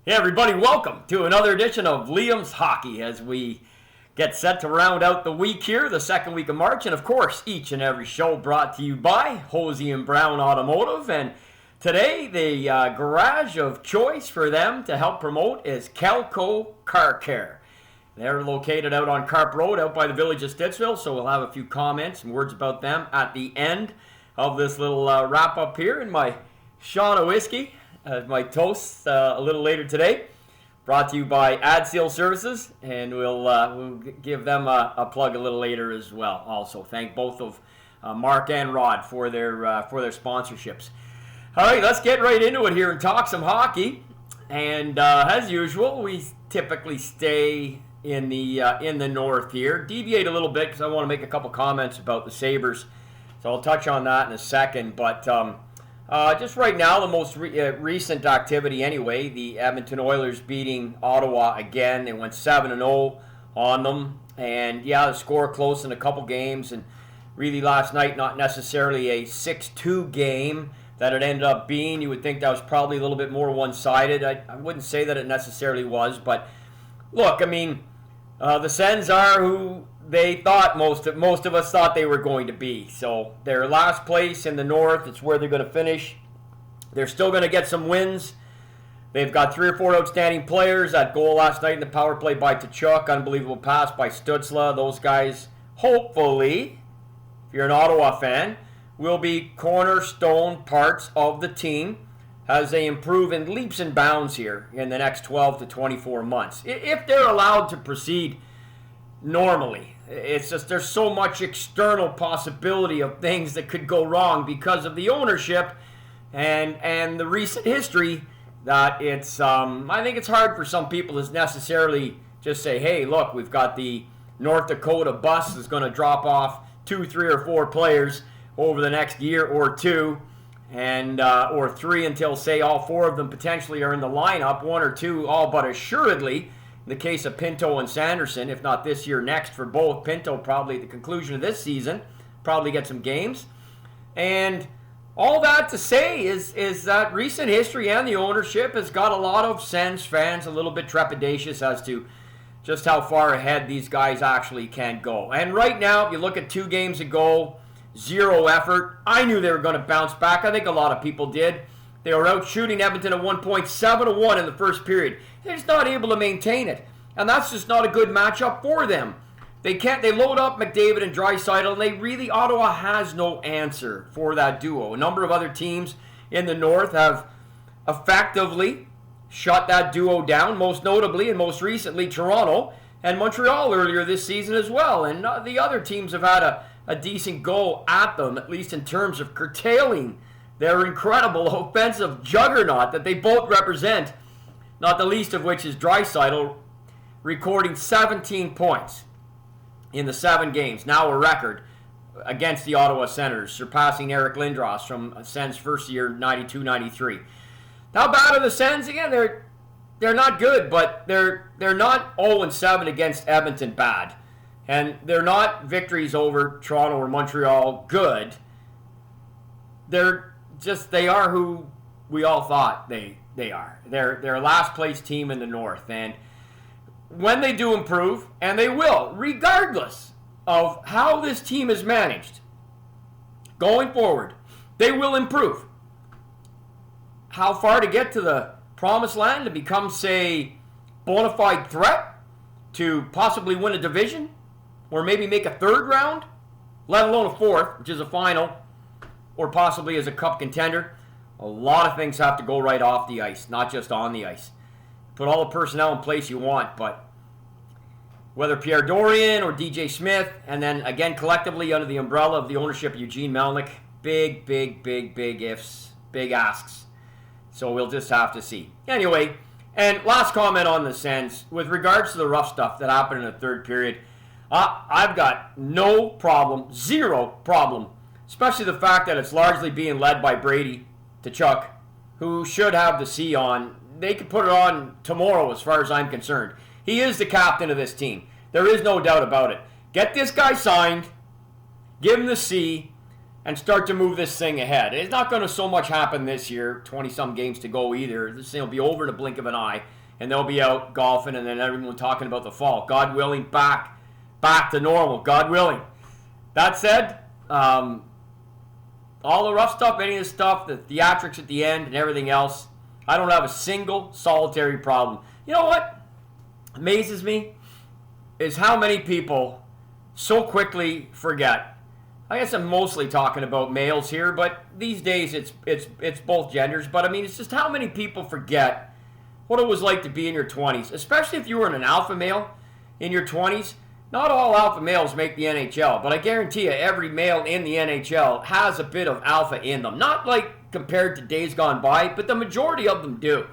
Hey everybody, welcome to another edition of Liam's Hockey as we get set to round out the week here, the second week of March, and of course each and every show brought to you by Hosie and Brown Automotive. And today the garage of choice for them to help promote is Kelco Car Care. They're located out on Carp Road out by the village of Stittsville, so we'll have a few comments and words about them at the end of this little wrap up here in my Shauna whiskey. My toast a little later today, brought to you by Ad Seal Services, and we'll give them a plug a little later as well. Also, thank both of Mark and Rod for their sponsorships. All right, let's get right into it here and talk some hockey. And as usual, we typically stay in the north here. Deviate a little bit because I want to make a couple comments about the Sabres, so I'll touch on that in a second. But just right now, the most recent activity anyway, the Edmonton Oilers beating Ottawa again. They went 7-0 on them. And yeah, the score close in a couple games. And really last night, not necessarily a 6-2 game that it ended up being. You would think that was probably a little bit more one-sided. I wouldn't say that it necessarily was. But look, I mean, the Sens are who they thought most of us thought they were going to be. So they're last place in the North. It's where they're going to finish. They're still going to get some wins. They've got 3 or 4 outstanding players. That goal last night in the power play by Tkachuk, unbelievable pass by Stützle. Those guys, hopefully, if you're an Ottawa fan, will be cornerstone parts of the team as they improve in leaps and bounds here in the next 12 to 24 months. If they're allowed to proceed normally. It's just there's so much external possibility of things that could go wrong because of the ownership and the recent history that it's I think it's hard for some people to necessarily just say, hey, look, we've got the North Dakota bus is going to drop off 2, 3, or 4 players over the next year or two, and or 3 until, say, all 4 of them potentially are in the lineup, 1 or 2 all but assuredly. In the case of Pinto and Sanderson, if not this year, next for both. Pinto probably at the conclusion of this season, probably get some games. And all that to say is that recent history and the ownership has got a lot of Sens fans a little bit trepidatious as to just how far ahead these guys actually can go. And right now, if you look at 2 games ago, 0 effort. I knew they were going to bounce back. I think a lot of people did. They were out shooting Edmonton at 7-1 in the first period. They're just not able to maintain it. And that's just not a good matchup for them. They load up McDavid and Draisaitl, and Ottawa has no answer for that duo. A number of other teams in the North have effectively shut that duo down, most notably and most recently Toronto and Montreal earlier this season as well. And the other teams have had a decent go at them, at least in terms of curtailing their incredible offensive juggernaut that they both represent, not the least of which is Draisaitl, recording 17 points in the 7 games, now a record against the Ottawa Senators, surpassing Eric Lindros from Sens' first year, 92-93. How bad are the Sens? Again, they're not good, but they're not 0-7 against Edmonton bad. And they're not victories over Toronto or Montreal good. They are who we all thought they are. They're a last place team in the North. And when they do improve, and they will, regardless of how this team is managed, going forward, they will improve. How far to get to the promised land to become, say, bona fide threat to possibly win a division, or maybe make a 3rd round, let alone a 4th, which is a final, or possibly as a cup contender. A lot of things have to go right off the ice, not just on the ice. Put all the personnel in place you want, but whether Pierre Dorion or DJ Smyth, and then again collectively under the umbrella of the ownership of Eugene Melnyk, big ifs, big asks. So we'll just have to see. Anyway, and last comment on the Sens, with regards to the rough stuff that happened in the 3rd period, I've got no problem, 0 problem, especially the fact that it's largely being led by Brady Tkachuk, who should have the C on. They could put it on tomorrow as far as I'm concerned. He is the captain of this team. There is no doubt about it. Get this guy signed, give him the C, and start to move this thing ahead. It's not going to so much happen this year, 20-some games to go either. This thing will be over in a blink of an eye, and they'll be out golfing, and then everyone talking about the fall. God willing, back to normal. God willing. That said, all the rough stuff, any of the stuff, the theatrics at the end and everything else, I don't have a single solitary problem. You know what amazes me is how many people so quickly forget. I guess I'm mostly talking about males here, but these days it's both genders. But I mean, it's just how many people forget what it was like to be in your 20s, especially if you were an alpha male in your 20s. Not all alpha males make the NHL, but I guarantee you every male in the NHL has a bit of alpha in them. Not like compared to days gone by, but the majority of them do.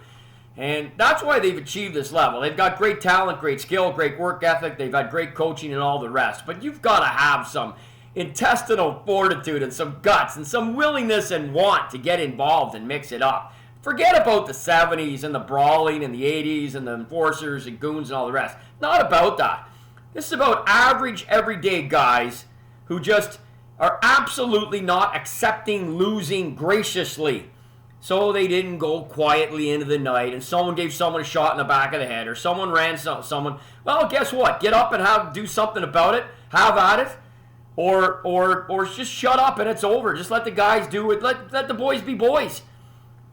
And that's why they've achieved this level. They've got great talent, great skill, great work ethic. They've had great coaching and all the rest. But you've got to have some intestinal fortitude and some guts and some willingness and want to get involved and mix it up. Forget about the 70s and the brawling and the 80s and the enforcers and goons and all the rest. Not about that. This is about average, everyday guys who just are absolutely not accepting losing graciously. So they didn't go quietly into the night and someone gave someone a shot in the back of the head or someone ran someone. Well, guess what? Get up and do something about it. Have at it. Or just shut up and it's over. Just let the guys do it. Let the boys be boys.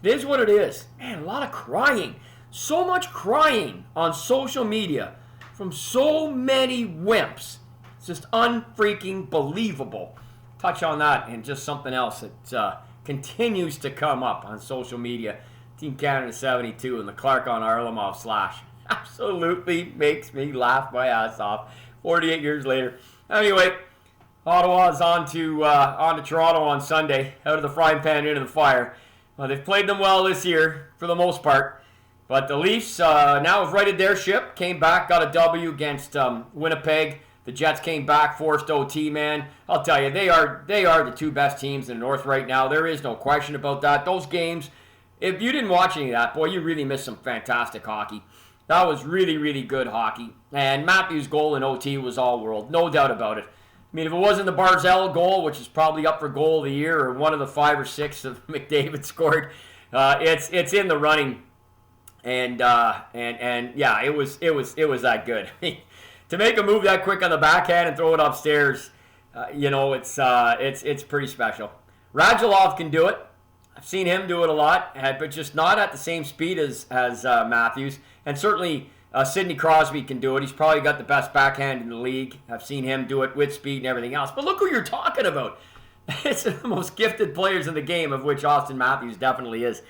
It is what it is. Man, a lot of crying. So much crying on social media from so many wimps. It's just unfreaking believable. Touch on that and just something else that continues to come up on social media. Team Canada 72 and the Clarke on Kharlamov slash. Absolutely makes me laugh my ass off 48 years later. Anyway, Ottawa's on to Toronto on Sunday, out of the frying pan into the fire. They've played them well this year, for the most part. But the Leafs now have righted their ship, came back, got a W against Winnipeg. The Jets came back, forced OT, man. I'll tell you, they are the two best teams in the North right now. There is no question about that. Those games, if you didn't watch any of that, boy, you really missed some fantastic hockey. That was really, really good hockey. And Matthews' goal in OT was all world, no doubt about it. I mean, if it wasn't the Barzell goal, which is probably up for goal of the year, or one of the 5 or 6 that McDavid scored, it's in the running. And yeah, it was that good. To make a move that quick on the backhand and throw it upstairs, it's pretty special. Radulov can do it. I've seen him do it a lot, but just not at the same speed as Matthews. And certainly Sidney Crosby can do it. He's probably got the best backhand in the league. I've seen him do it with speed and everything else. But look who you're talking about. It's the most gifted players in the game, of which Austin Matthews definitely is.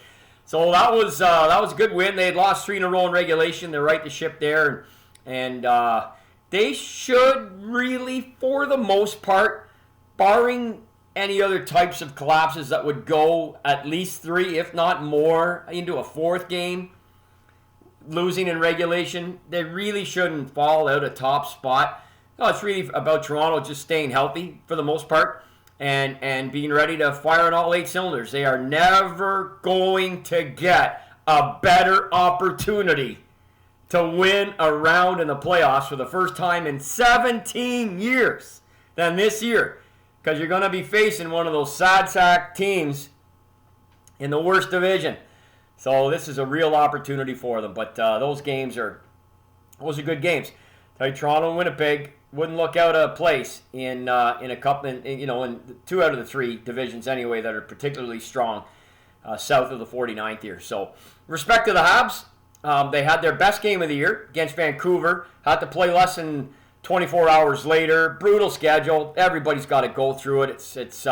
So that was a good win. They had lost 3 in a row in regulation. They're right the ship there. And they should really, for the most part, barring any other types of collapses that would go at least 3, if not more, into a 4th game, losing in regulation, they really shouldn't fall out of top spot. No, it's really about Toronto just staying healthy for the most part and being ready to fire on all 8 cylinders. They are never going to get a better opportunity to win a round in the playoffs for the first time in 17 years than this year, because you're going to be facing one of those sad sack teams in the worst division. So this is a real opportunity for them. But those are good games. Tell you, Toronto and Winnipeg wouldn't look out of place in a couple, in 2 out of the 3 divisions anyway that are particularly strong south of the 49th here. So respect to the Habs. They had their best game of the year against Vancouver. Had to play less than 24 hours later. Brutal schedule. Everybody's got to go through it. It's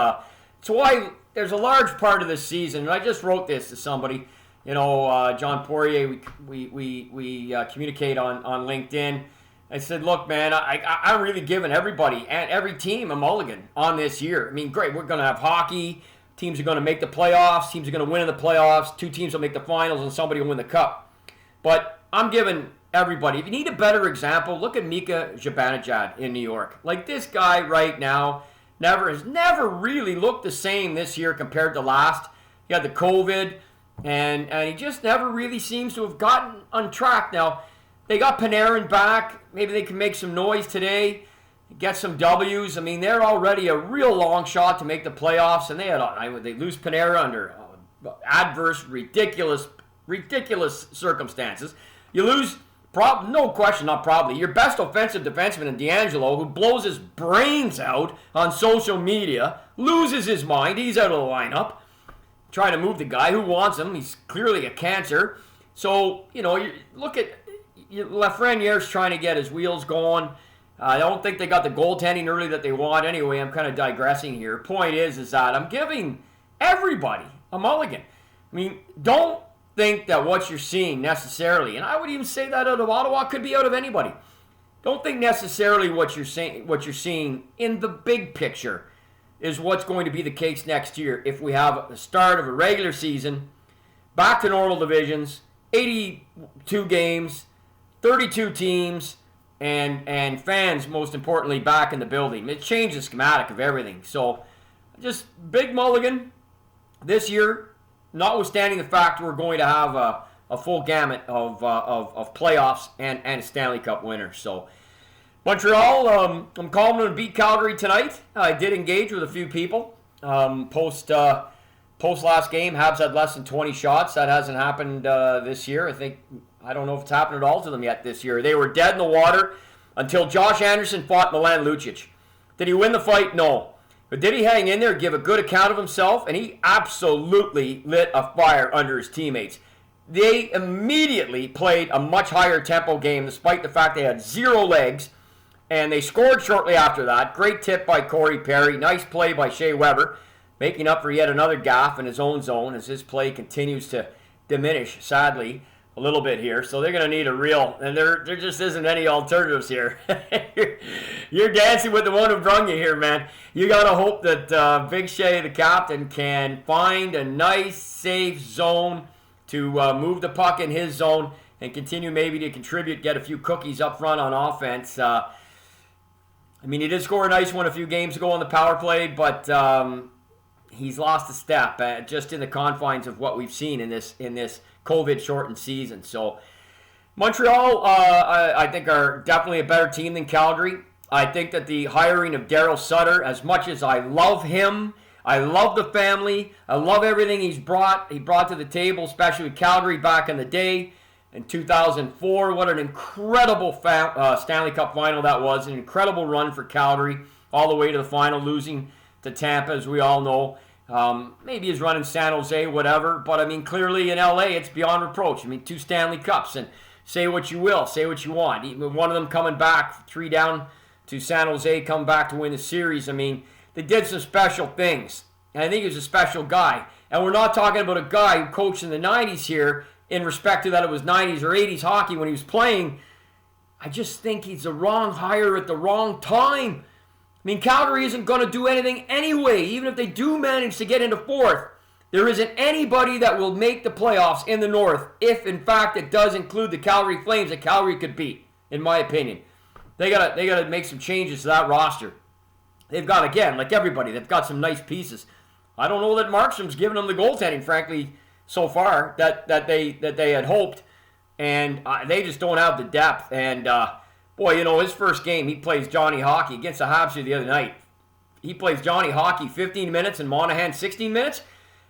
why there's a large part of this season. And I just wrote this to somebody. John Poirier. We communicate on LinkedIn. I said, look, man, I'm really giving everybody and every team a mulligan on this year. I mean, great. We're going to have hockey. Teams are going to make the playoffs. Teams are going to win in the playoffs. 2 teams will make the finals, and somebody will win the cup. But I'm giving everybody, if you need a better example, look at Mika Zibanejad in New York. Like, this guy right now has never really looked the same this year compared to last. He had the COVID, and he just never really seems to have gotten on track. Now, they got Panarin back. Maybe they can make some noise today. get some W's. I mean, they're already a real long shot to make the playoffs, and they lose Panarin under adverse, ridiculous circumstances. You lose, no question, not probably, your best offensive defenseman in D'Angelo, who blows his brains out on social media, loses his mind. He's out of the lineup. Trying to move the guy who wants him. He's clearly a cancer. So, you look at Lafreniere's trying to get his wheels going. I don't think they got the goaltending early that they want. Anyway, I'm kind of digressing here. Point is that I'm giving everybody a mulligan. I mean, don't think that what you're seeing necessarily, and I would even say that out of Ottawa, could be out of anybody. Don't think necessarily what you're seeing in the big picture is what's going to be the case next year if we have the start of a regular season, back to normal divisions, 82 games, 32 teams, and fans, most importantly, back in the building. It changed the schematic of everything. So, just big mulligan this year, notwithstanding the fact we're going to have a full gamut of playoffs and a Stanley Cup winner. So, Montreal, I'm calling them to beat Calgary tonight. I did engage with a few people. Post last game, Habs had less than 20 shots. That hasn't happened this year. I don't know if it's happened at all to them yet this year. They were dead in the water until Josh Anderson fought Milan Lucic. Did he win the fight? No. But did he hang in there, give a good account of himself? And he absolutely lit a fire under his teammates. They immediately played a much higher tempo game despite the fact they had 0 legs. And they scored shortly after that. Great tip by Corey Perry. Nice play by Shea Weber, making up for yet another gaffe in his own zone as his play continues to diminish, sadly, a little bit here. So they're going to need a real, and there just isn't any alternatives here. You're dancing with the one who brung you here, man. You got to hope that Big Shea, the captain, can find a nice, safe zone to move the puck in his zone and continue maybe to contribute, get a few cookies up front on offense. I mean, he did score a nice one a few games ago on the power play, but he's lost a step just in the confines of what we've seen in this COVID-shortened season. So Montreal, I think, are definitely a better team than Calgary. I think that the hiring of Daryl Sutter, as much as I love him, I love the family, I love everything he brought to the table, especially with Calgary back in the day. In 2004, what an incredible Stanley Cup final that was. An incredible run for Calgary all the way to the final, losing to Tampa, as we all know. Maybe his run in San Jose, whatever. But, I mean, clearly in LA, it's beyond reproach. I mean, 2 Stanley Cups. And say what you will, say what you want. Even one of them coming back, 3 down to San Jose, come back to win the series. I mean, they did some special things. And I think he was a special guy. And we're not talking about a guy who coached in the 90s here, in respect to that it was 90s or 80s hockey when he was playing. I just think he's the wrong hire at the wrong time. I mean, Calgary isn't going to do anything anyway. Even if they do manage to get into 4th, there isn't anybody that will make the playoffs in the North if, in fact, it does include the Calgary Flames that Calgary could beat, in my opinion. They gotta make some changes to that roster. They've got, again, like everybody, they've got some nice pieces. I don't know that Markstrom's given them the goaltending, frankly, so far that they had hoped, and they just don't have the depth. And boy, his first game, he plays Johnny Hockey against the Habs the other night. He plays Johnny Hockey 15 minutes and Monahan 16 minutes.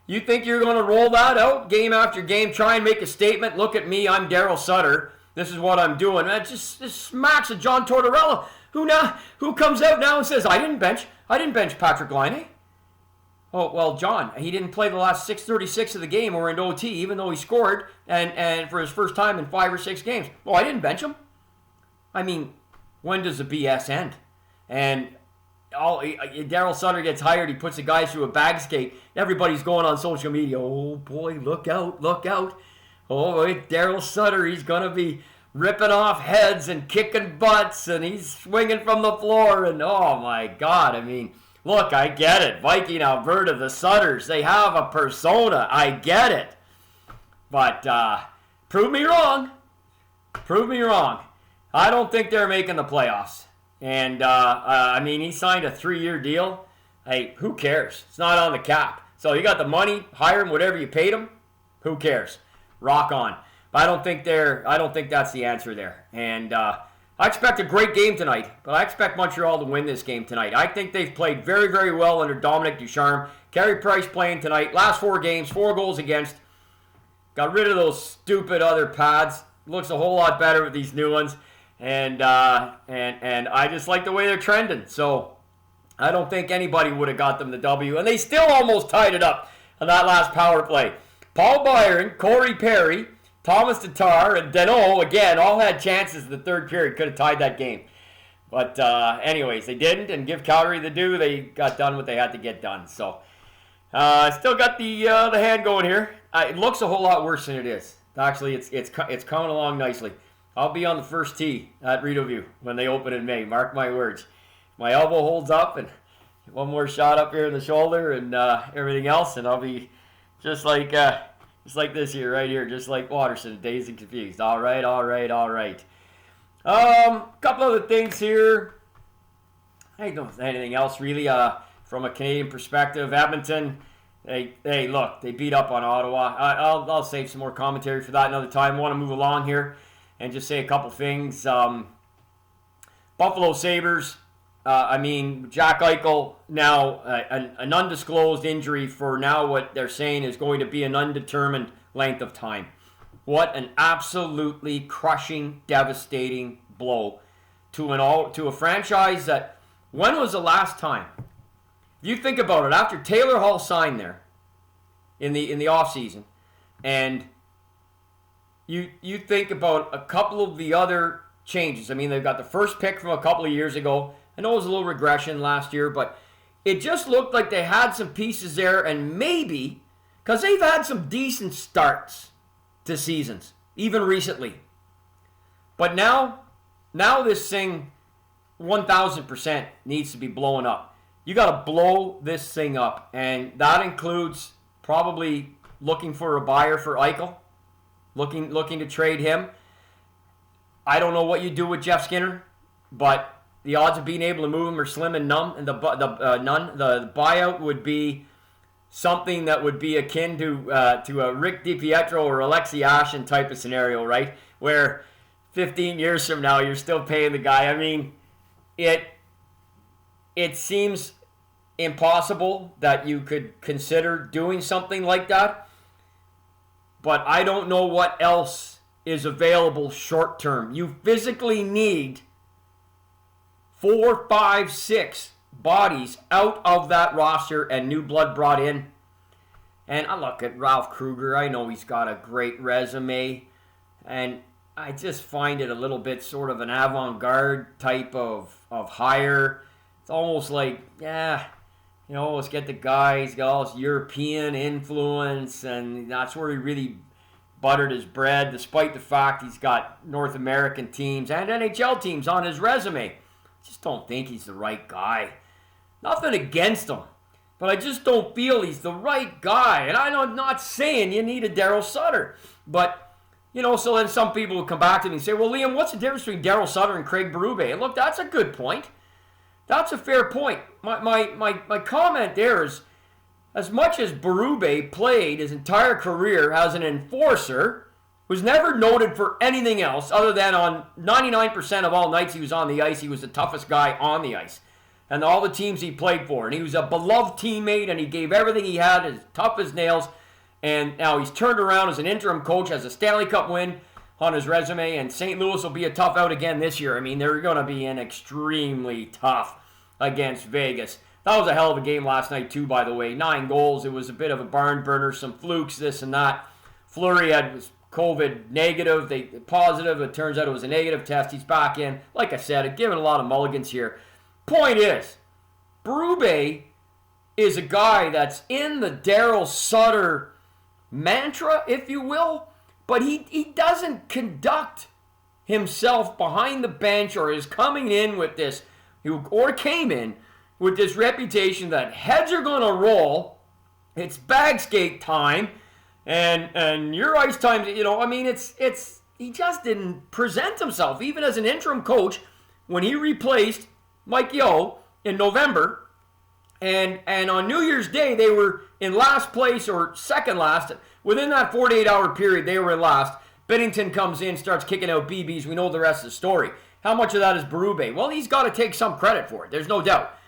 You think you're going to roll that out game after game, try and make a statement? Look at me, I'm Daryl Sutter. This is what I'm doing. It just smacks of John Tortorella, who comes out now and says, I didn't bench Patrick Laine. Oh, well, John, he didn't play the last 6:36 of the game or in OT, even though he scored and for his first time in 5 or 6 games. Well, I didn't bench him. I mean, when does the BS end? And Daryl Sutter gets hired, he puts the guys through a bag skate. Everybody's going on social media, oh boy, look out. Oh, Daryl Sutter, he's going to be ripping off heads and kicking butts, and he's swinging from the floor, and oh my God, I mean, look, I get it. Viking, Alberta, the Sutters, they have a persona. I get it. But prove me wrong. I don't think they're making the playoffs. And, I mean, he signed a 3-year deal. Hey, who cares? It's not on the cap. So you got the money, hire him, whatever you paid him. Who cares? Rock on. But I don't think that's the answer there. And I expect a great game tonight, but I expect Montreal to win this game tonight. I think they've played very, very well under Dominic Ducharme. Carey Price playing tonight. Last 4 games, 4 goals against. Got rid of those stupid other pads. Looks a whole lot better with these new ones. And I just like the way they're trending. So I don't think anybody would have got them the W. And they still almost tied it up on that last power play. Paul Byron, Corey Perry, Thomas Tatar, and Deneau, again, all had chances in the third period. Could have tied that game. But anyways, they didn't. And give Calgary the due. They got done what they had to get done. So still got the hand going here. It looks a whole lot worse than it is. Actually, it's coming along nicely. I'll be on the first tee at Rideau when they open in May. Mark my words. My elbow holds up and one more shot up here in the shoulder and everything else, and I'll be just like this here, right here, just like Watterson, dazed and confused. All right. Couple other things here. I don't know anything else really from a Canadian perspective. Edmonton, look, they beat up on Ottawa. I'll save some more commentary for that another time. I want to move along here and just say a couple things. Buffalo Sabres. Jack Eichel, now an undisclosed injury for now what they're saying is going to be an undetermined length of time. What an absolutely crushing, devastating blow to a franchise that, when was the last time? If you think about it, after Taylor Hall signed there in the offseason, and you think about a couple of the other changes. I mean, they've got the first pick from a couple of years ago. I know it was a little regression last year, but it just looked like they had some pieces there, and maybe, because they've had some decent starts to seasons, even recently. But now this thing, 1,000% needs to be blowing up. You got to blow this thing up, and that includes probably looking for a buyer for Eichel, looking to trade him. I don't know what you do with Jeff Skinner, but the odds of being able to move him are slim and none. And the buyout would be something that would be akin to a Rick DiPietro or Alexi Ashen type of scenario, right? Where 15 years from now you're still paying the guy. I mean, it seems impossible that you could consider doing something like that. But I don't know what else is available short term. You physically need 4, 5, 6 bodies out of that roster and new blood brought in. And I look at Ralph Kruger. I know he's got a great resume. And I just find it a little bit sort of an avant-garde type of hire. It's almost like, let's get the guy. He's got all this European influence, and that's where he really buttered his bread, despite the fact he's got North American teams and NHL teams on his resume. Just don't think he's the right guy. Nothing against him, but I just don't feel he's the right guy. And I'm not saying you need a Daryl Sutter, but so then some people will come back to me and say, "Well, Liam, what's the difference between Daryl Sutter and Craig Berube?" And look, that's a good point. That's a fair point. My comment there is, as much as Berube played his entire career as an enforcer, was never noted for anything else other than on 99% of all nights he was on the ice, he was the toughest guy on the ice. And all the teams he played for. And he was a beloved teammate, and he gave everything he had, as tough as nails. And now he's turned around as an interim coach, has a Stanley Cup win on his resume, and St. Louis will be a tough out again this year. I mean, they're going to be in extremely tough against Vegas. That was a hell of a game last night, too, by the way. 9 goals. It was a bit of a barn burner, some flukes, this and that. Fleury was COVID negative, positive. It turns out it was a negative test. He's back in. Like I said, I've given a lot of mulligans here. Point is, Berube is a guy that's in the Daryl Sutter mantra, if you will, but he doesn't conduct himself behind the bench or is coming in with this, or came in with this reputation that heads are going to roll, it's bag skate time, and your ice time, it's he just didn't present himself, even as an interim coach, when he replaced Mike Yeo in November, and on New Year's Day, they were in last place or second last. Within that 48-hour period, they were in last. Binnington comes in, starts kicking out BBs. We know the rest of the story. How much of that is Berube? Well, he's got to take some credit for it. There's no doubt.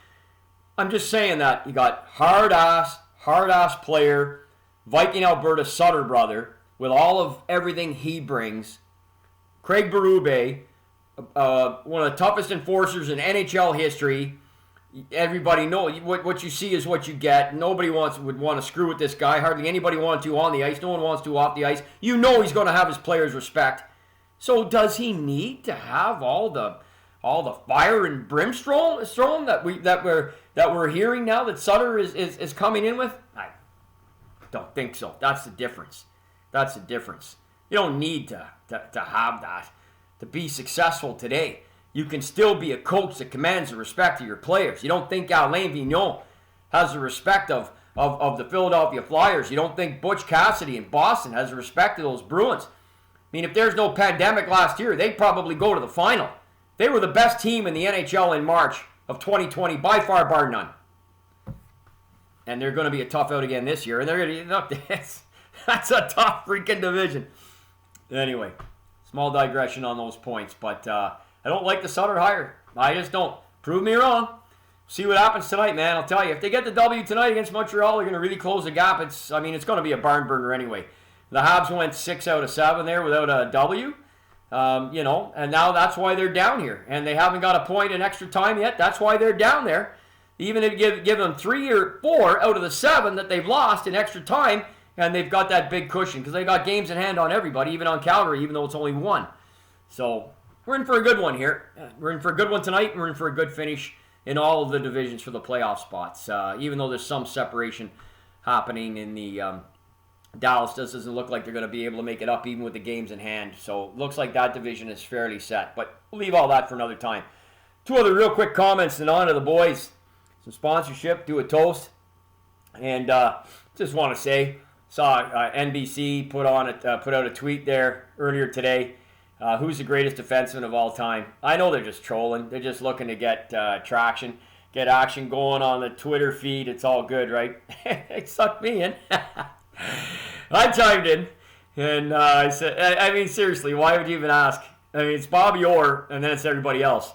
I'm just saying that you got hard-ass player, Viking Alberta Sutter brother, with all of everything he brings. Craig Berube, one of the toughest enforcers in NHL history. Everybody knows what you see is what you get. Nobody would want to screw with this guy. Hardly anybody wants to on the ice. No one wants to off the ice. You know he's going to have his players' respect. So does he need to have all the fire and brimstone that we're hearing now that Sutter is coming in with? I don't think so. That's the difference. You don't need to have that to be successful today. You can still be a coach that commands the respect of your players. You don't think Alain Vigneault has the respect of the Philadelphia Flyers. You don't think Butch Cassidy in Boston has the respect of those Bruins. I mean, if there's no pandemic last year, they'd probably go to the final. They were the best team in the NHL in March of 2020, by far, bar none. And they're going to be a tough out again this year. And they're going to that's a tough freaking division. Anyway, small digression on those points. But I don't like the Sutter hire. I just don't. Prove me wrong. See what happens tonight, man. I'll tell you. If they get the W tonight against Montreal, they're going to really close the gap. It's going to be a barn burner anyway. The Habs went 6 out of 7 there without a W. And now that's why they're down here. And they haven't got a point in extra time yet. That's why they're down there. Even if you give them 3 or 4 out of the 7 that they've lost in extra time, and they've got that big cushion because they got games in hand on everybody, even on Calgary, even though it's only 1. So we're in for a good one here. We're in for a good one tonight, and we're in for a good finish in all of the divisions for the playoff spots. Even though there's some separation happening in the Dallas doesn't look like they're going to be able to make it up even with the games in hand. So it looks like that division is fairly set. But we'll leave all that for another time. 2 other real quick comments and on to the boys. Some sponsorship, do a toast. And just want to say, saw NBC put out a tweet there earlier today. Who's the greatest defenseman of all time? I know they're just trolling. They're just looking to get traction, get action going on the Twitter feed. It's all good, right? It sucked me in. I chimed in, and I said, I mean, seriously, why would you even ask? I mean, it's Bobby Orr, and then it's everybody else.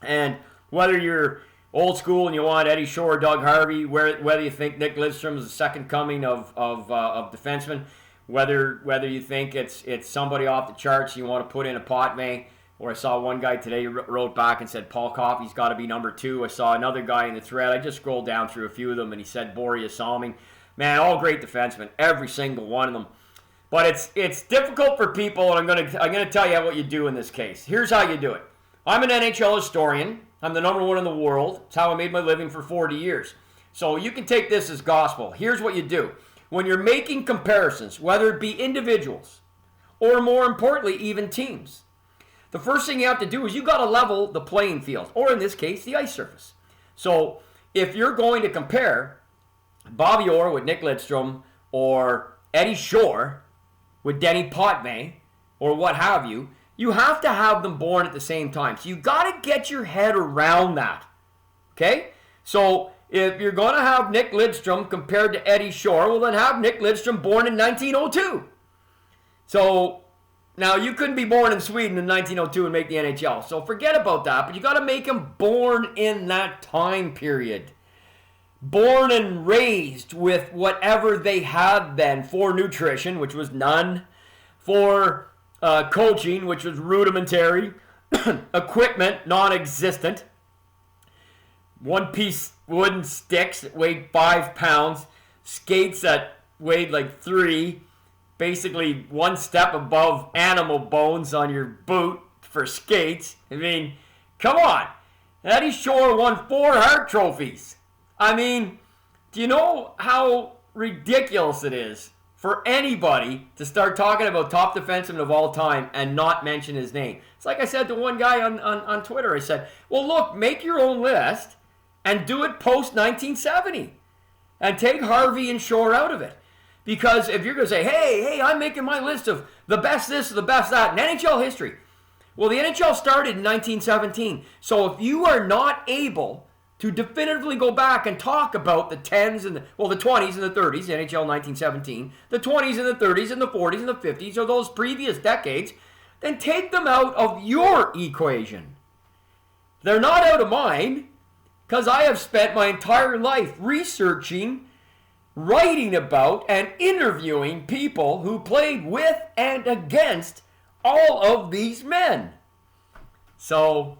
And whether you're old school and you want Eddie Shore, Doug Harvey, whether you think Nick Lidstrom is the second coming of defenseman, whether you think it's somebody off the charts you want to put in a Potvin, or I saw one guy today wrote back and said Paul Coffey's got to be number 2. I saw another guy in the thread. I just scrolled down through a few of them, and he said Boria Salming. Man, all great defensemen, every single one of them. But it's difficult for people, and I'm gonna tell you what you do in this case. Here's how you do it. I'm an NHL historian. I'm the number 1 in the world. It's how I made my living for 40 years. So you can take this as gospel. Here's what you do. When you're making comparisons, whether it be individuals or more importantly, even teams, the first thing you have to do is you got to level the playing field, or in this case, the ice surface. So if you're going to compare Bobby Orr with Nick Lidstrom, or Eddie Shore with Denny Potvin, or what have you, you have to have them born at the same time. So you got to get your head around that. Okay? So if you're going to have Nick Lidstrom compared to Eddie Shore, well then have Nick Lidstrom born in 1902. So now you couldn't be born in Sweden in 1902 and make the NHL. So forget about that, but you got to make him born in that time period. Born and raised with whatever they had then for nutrition, which was none, for coaching, which was rudimentary, equipment, non-existent, one-piece wooden sticks that weighed 5 pounds, skates that weighed like 3, basically one step above animal bones on your boot for skates. I mean, come on. Eddie Shore won 4 Hart trophies. I mean, do you know how ridiculous it is for anybody to start talking about top defenseman of all time and not mention his name? It's like I said to one guy on Twitter. I said, well, look, make your own list and do it post-1970 and take Harvey and Shore out of it. Because if you're going to say, hey, I'm making my list of the best this, the best that in NHL history. Well, the NHL started in 1917. So if you are not able to definitively go back and talk about the 10s and the 20s and the 30s, NHL 1917, the 20s and the 30s and the 40s and the 50s, or those previous decades, then take them out of your equation. They're not out of mine, because I have spent my entire life researching, writing about, and interviewing people who played with and against all of these men. So,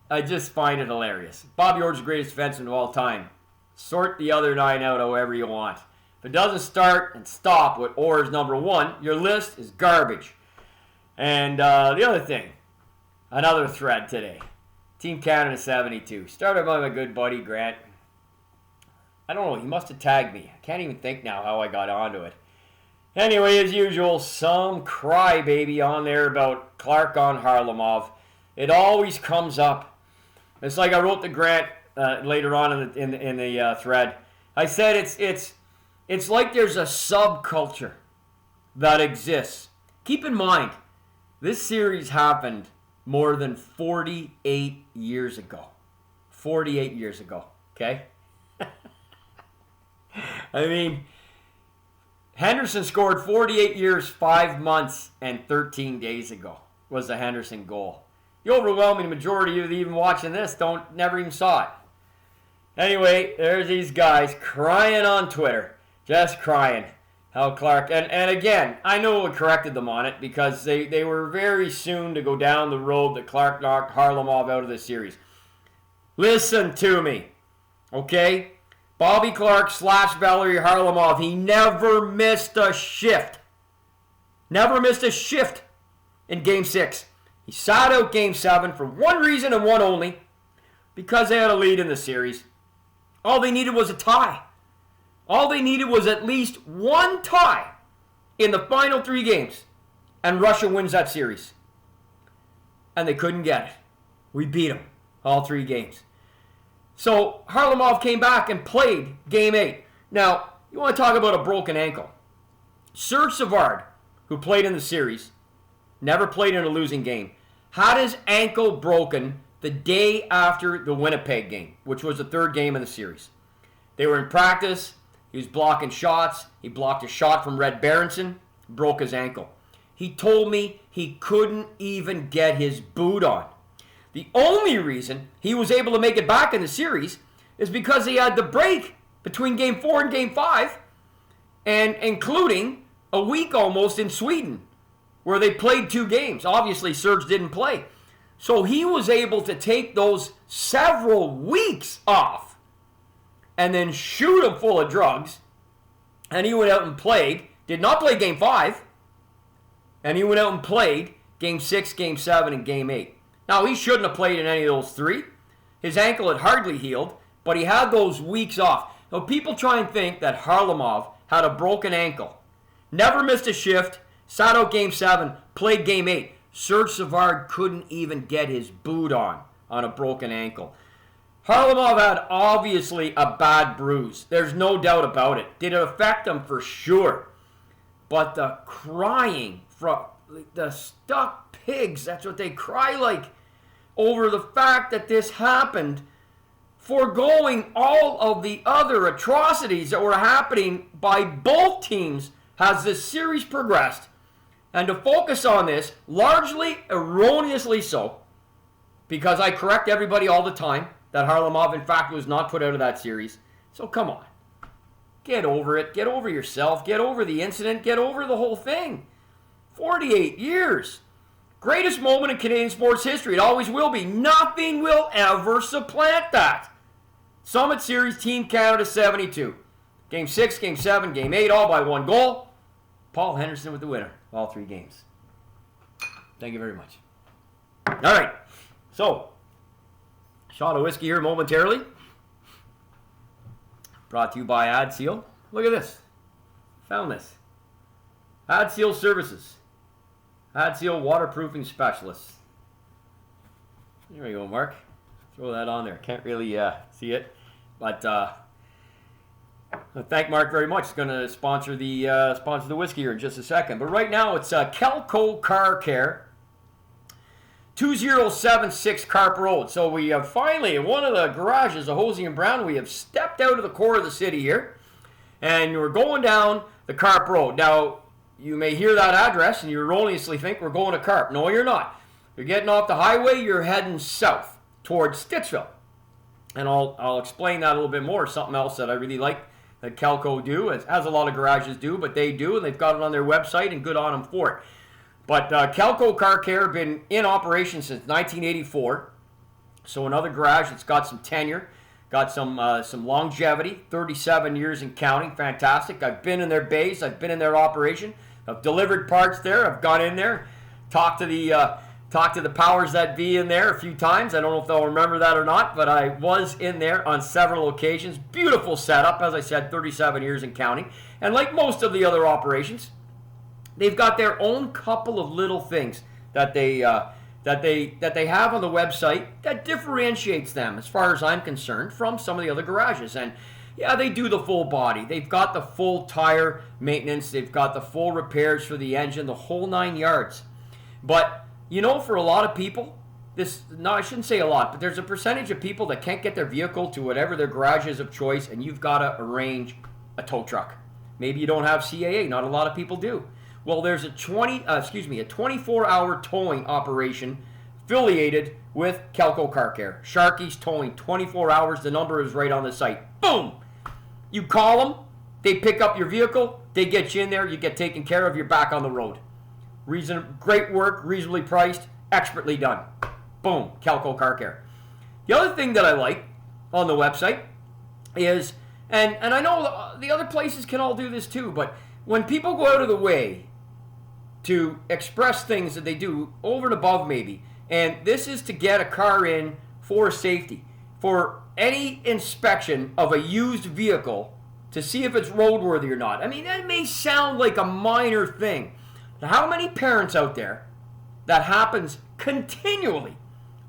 I just find it hilarious. Bobby Orr's the greatest defenseman of all time. Sort the other 9 out however you want. If it doesn't start and stop with Orr's number 1, your list is garbage. And the other thing, another thread today. Team Canada 72. Started by my good buddy Grant. I don't know, he must have tagged me. I can't even think now how I got onto it. Anyway, as usual, some crybaby on there about Clarke on Kharlamov. It always comes up. It's like I wrote to Grant later on in the thread. I said it's like there's a subculture that exists. Keep in mind, this series happened more than 48 years ago. 48 years ago, okay? I mean, Henderson scored 48 years, 5 months, and 13 days ago was the Henderson goal. The overwhelming majority of you even watching this never even saw it. Anyway, there's these guys crying on Twitter. Just crying. How Clarke, and again, I know I corrected them on it because they were very soon to go down the road that Clarke knocked Kharlamov out of this series. Listen to me, okay? Bobby Clarke / Valery Kharlamov, he never missed a shift. Never missed a shift in Game 6. He sat out Game 7 for one reason and one only, because they had a lead in the series. All they needed was a tie. All they needed was at least one tie in the final 3 games, and Russia wins that series. And they couldn't get it. We beat them all 3 games. So Kharlamov came back and played Game 8. Now, you want to talk about a broken ankle. Serge Savard, who played in the series, never played in a losing game, had his ankle broken the day after the Winnipeg game, which was the 3rd game of the series. They were in practice. He was blocking shots. He blocked a shot from Red Berenson, broke his ankle. He told me he couldn't even get his boot on. The only reason he was able to make it back in the series is because he had the break between Game 4 and Game 5, and including a week almost in Sweden, where they played 2 games. Obviously, Serge didn't play. So he was able to take those several weeks off and then shoot him full of drugs. And he went out and played, did not play Game 5, and he went out and played Game 6, Game 7, and Game 8. Now, he shouldn't have played in any of those 3. His ankle had hardly healed, but he had those weeks off. Now, people try and think that Kharlamov had a broken ankle. Never missed a shift, sat out Game 7, played Game 8. Serge Savard couldn't even get his boot on a broken ankle. Kharlamov had obviously a bad bruise. There's no doubt about it. Did it affect him? For sure. But the crying from the stuck pigs, that's what they cry like, over the fact that this happened, foregoing all of the other atrocities that were happening by both teams as this series progressed, and to focus on this, largely erroneously so, because I correct everybody all the time that Kharlamov, in fact, was not put out of that series. So come on. Get over it. Get over yourself. Get over the incident. Get over the whole thing. 48 years. Greatest moment in Canadian sports history. It always will be. Nothing will ever supplant that. Summit Series Team Canada 72. Game 6, Game 7, Game 8, all by 1 goal. Paul Henderson with the winner. All 3 games. Thank you very much. All right. So, shot of whiskey here momentarily. Brought to you by AdSeal. Look at this. Found this. AdSeal Services. AdSeal Waterproofing Specialists. There we go, Mark. Throw that on there. Can't really see it. But thank Mark very much. He's going to sponsor the whiskey here in just a second. But right now it's Kelco Car Care. 2076 Carp Road. So we have finally, in one of the garages of Hosie and Brown, we have stepped out of the core of the city here. And we're going down the Carp Road. Now, you may hear that address and you erroneously think we're going to Carp. No, you're not. You're getting off the highway, you're heading south towards Stittsville. And I'll explain that a little bit more. Something else that I really like that Calco do, as a lot of garages do, but they do, and they've got it on their website, and good on them for it. But Calco Car Care have been in operation since 1984. So another garage that's got some tenure, got some longevity, 37 years and counting. Fantastic. I've been in their bays. I've been in their operation. I've delivered parts there. I've gone in there, talked to the powers that be in there a few times. I don't know if they'll remember that or not, but I was in there on several occasions. Beautiful setup, as I said, 37 years and counting. And like most of the other operations, they've got their own couple of little things that they have on the website that differentiates them, as far as I'm concerned, from some of the other garages. And yeah, they do the full body. They've got the full tire maintenance. They've got the full repairs for the engine, the whole 9 yards. But you know, for a lot of people, I shouldn't say a lot, but there's a percentage of people that can't get their vehicle to whatever their garage is of choice, and you've got to arrange a tow truck. Maybe you don't have CAA. Not a lot of people do. Well, there's a 24-hour towing operation affiliated with Calco Car Care. Sharky's Towing, 24 hours. The number is right on the site. Boom! You call them, they pick up your vehicle, they get you in there, you get taken care of, you're back on the road. Great work, reasonably priced, expertly done. Boom, Calco Car Care. The other thing that I like on the website is, and I know the other places can all do this too, but when people go out of the way to express things that they do over and above maybe, and this is to get a car in for safety, for any inspection of a used vehicle to see if it's roadworthy or not. I mean, that may sound like a minor thing. How many parents out there that happens continually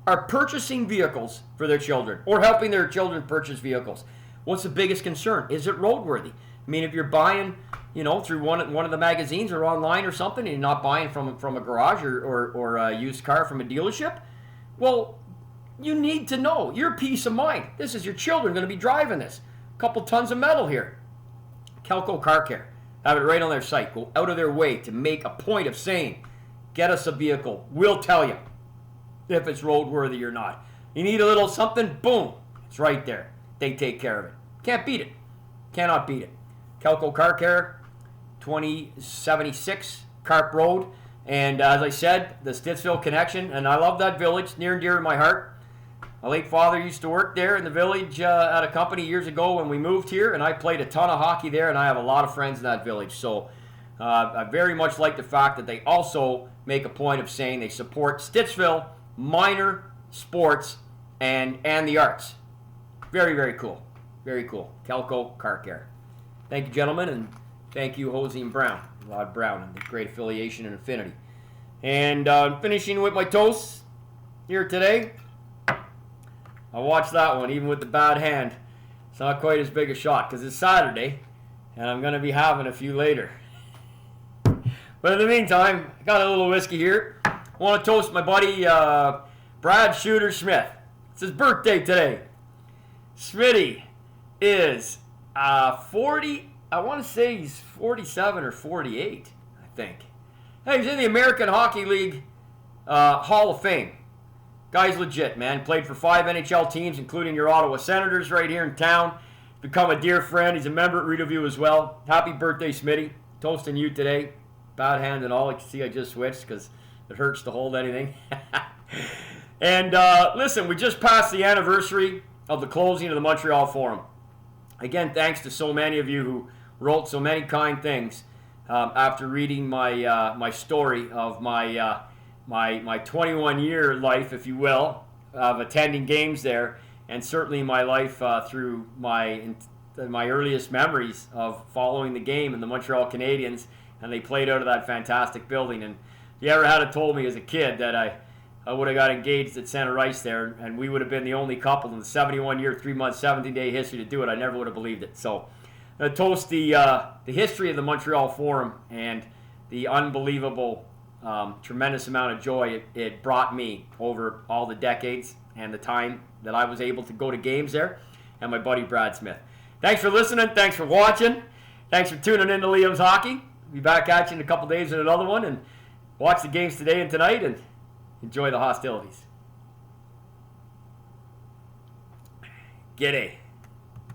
are purchasing vehicles for their children or helping their children purchase vehicles? What's the biggest concern? Is it roadworthy? I mean, if you're buying, through one of the magazines or online or something, and you're not buying from a garage or a used car from a dealership, well, you need to know. Your peace of mind. This is your children going to be driving this. A couple tons of metal here. Calco Car Care. Have it right on their site. Go out of their way to make a point of saying, get us a vehicle. We'll tell you if it's roadworthy or not. You need a little something, boom. It's right there. They take care of it. Can't beat it. Cannot beat it. Calco Car Care, 2076 Carp Road. And as I said, the Stittsville connection. And I love that village, near and dear to my heart. My late father used to work there in the village at a company years ago when we moved here, and I played a ton of hockey there, and I have a lot of friends in that village. So I very much like the fact that they also make a point of saying they support Stittsville, minor sports, and the arts. Very, very cool. Very cool. Calco Car Care. Thank you, gentlemen, and thank you, Hosie and Brown, Rod Brown, and the great affiliation and affinity. And finishing with my toasts here today. I watched that one, even with the bad hand. It's not quite as big a shot because it's Saturday, and I'm going to be having a few later. But in the meantime, I got a little whiskey here. I want to toast my buddy Brad Shooter Smyth. It's his birthday today. Smitty is 40, I want to say he's 47 or 48, I think. Hey, he's in the American Hockey League Hall of Fame. Guy's legit, man. Played for 5 NHL teams, including your Ottawa Senators right here in town. Become a dear friend. He's a member at Readoview as well. Happy birthday, Smitty. Toasting you today. Bad hand and all. You can see I just switched because it hurts to hold anything. And listen, we just passed the anniversary of the closing of the Montreal Forum. Again, thanks to so many of you who wrote so many kind things after reading my story of my 21-year life, if you will, of attending games there, and certainly my life through my earliest memories of following the game and the Montreal Canadiens, and they played out of that fantastic building. And if you ever had told me as a kid that I would have got engaged at Center Ice there, and we would have been the only couple in the 71-year, 3-month, 17-day history to do it, I never would have believed it. So I toast the history of the Montreal Forum and the unbelievable tremendous amount of joy it brought me over all the decades and the time that I was able to go to games there, and my buddy Brad Smith. Thanks for listening. Thanks for watching. Thanks for tuning in to Liam's Hockey. Be back at you in a couple days with another one, and watch the games today and tonight, and enjoy the hostilities. G'day.